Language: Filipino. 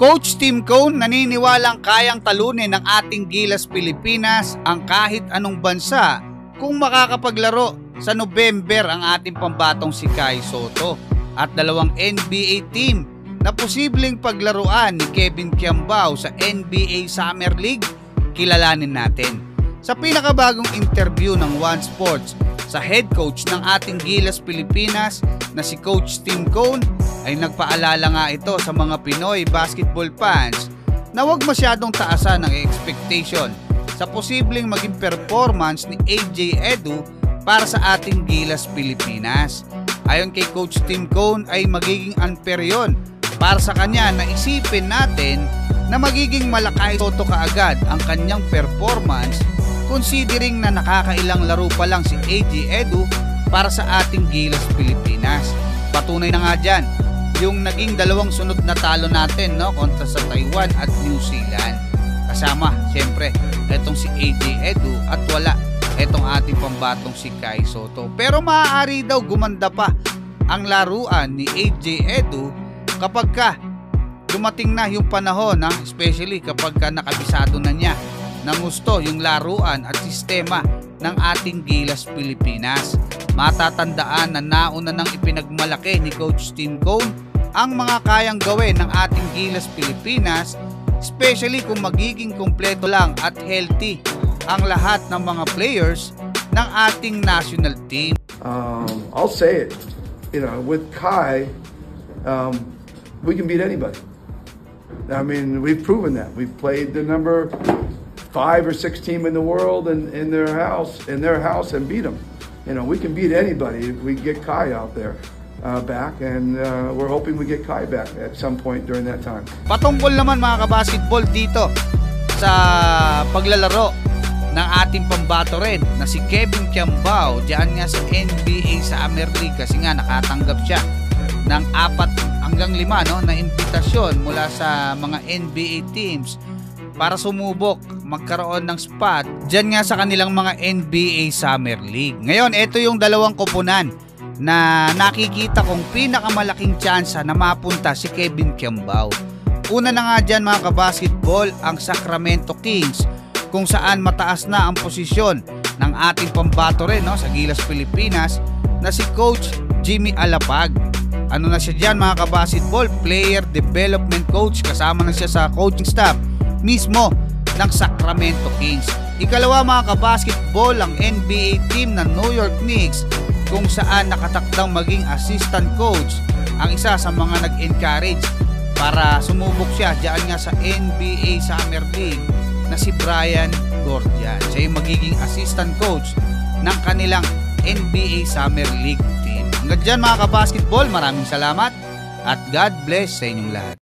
Coach Tim Cone naniniwalang kayang talunin ng ating Gilas Pilipinas ang kahit anong bansa kung makakapaglaro sa November ang ating pambatong si Kai Sotto at dalawang NBA team na posibleng paglaruan ni Kevin Kiambao sa NBA Summer League. Kilalanin natin. Sa pinakabagong interview ng One Sports sa head coach ng ating Gilas Pilipinas na si Coach Tim Cone ay nagpaalala nga ito sa mga Pinoy basketball fans na huwag masyadong taasan ang expectation sa posibleng maging performance ni AJ Edu para sa ating Gilas Pilipinas. Ayon kay Coach Tim Cone ay magiging unfair yun para sa kanya na isipin natin na magiging malakay Sotto kaagad ang kanyang performance considering na nakakailang laro pa lang si AJ Edu para sa ating Gilas Pilipinas. Patunay na nga dyan yung naging dalawang sunod na talo natin kontra sa Taiwan at New Zealand. Kasama siyempre etong si AJ Edu at wala etong ating pambatong si Kai Sotto. Pero maaari daw gumanda pa ang laruan ni AJ Edu kapag dumating na yung panahon, especially kapag nakabisado na niya ng gusto yung laruan at sistema ng ating Gilas Pilipinas. Matatandaan na nauna nang ipinagmalaki ni Coach Tim Cone ang mga kayang gawin ng ating Gilas Pilipinas, especially kung magiging kumpleto lang at healthy ang lahat ng mga players ng ating national team. I'll say it, with Kai, we can beat anybody. I mean, we've proven that. We've played the number 5 or 6 team in the world and in their house and beat them. We can beat anybody if we get Kai out there back, and we're hoping we get Kai back at some point during that time. Patungkol naman mga kabasketball dito sa paglalaro ng ating pambato rin na si Kevin Kiambao diyan nga sa NBA Summer League kasi nga nakatanggap siya ng 4 hanggang 5 na imbitasyon mula sa mga NBA teams para sumubok magkaroon ng spot dyan nga sa kanilang mga NBA Summer League. Ngayon, ito yung dalawang koponan na nakikita kong pinakamalaking tsansa na mapunta si Kevin Kiambao. Una na nga dyan mga kabasketball ang Sacramento Kings kung saan mataas na ang posisyon ng ating pambato rin sa Gilas Pilipinas na si Coach Jimmy Alapag. Ano na siya dyan mga kabasketball? Player Development Coach, kasama na siya sa coaching staff mismo ng Sacramento Kings. Ikalawa mga kabasketball ang NBA team ng New York Knicks kung saan nakatakdang maging assistant coach ang isa sa mga nag-encourage para sumubok siya diyan nga sa NBA Summer League na si Brian Gordian. Siya yung magiging assistant coach ng kanilang NBA Summer League team. Hanggang dyan mga kabasketball, maraming salamat at God bless sa inyong lahat.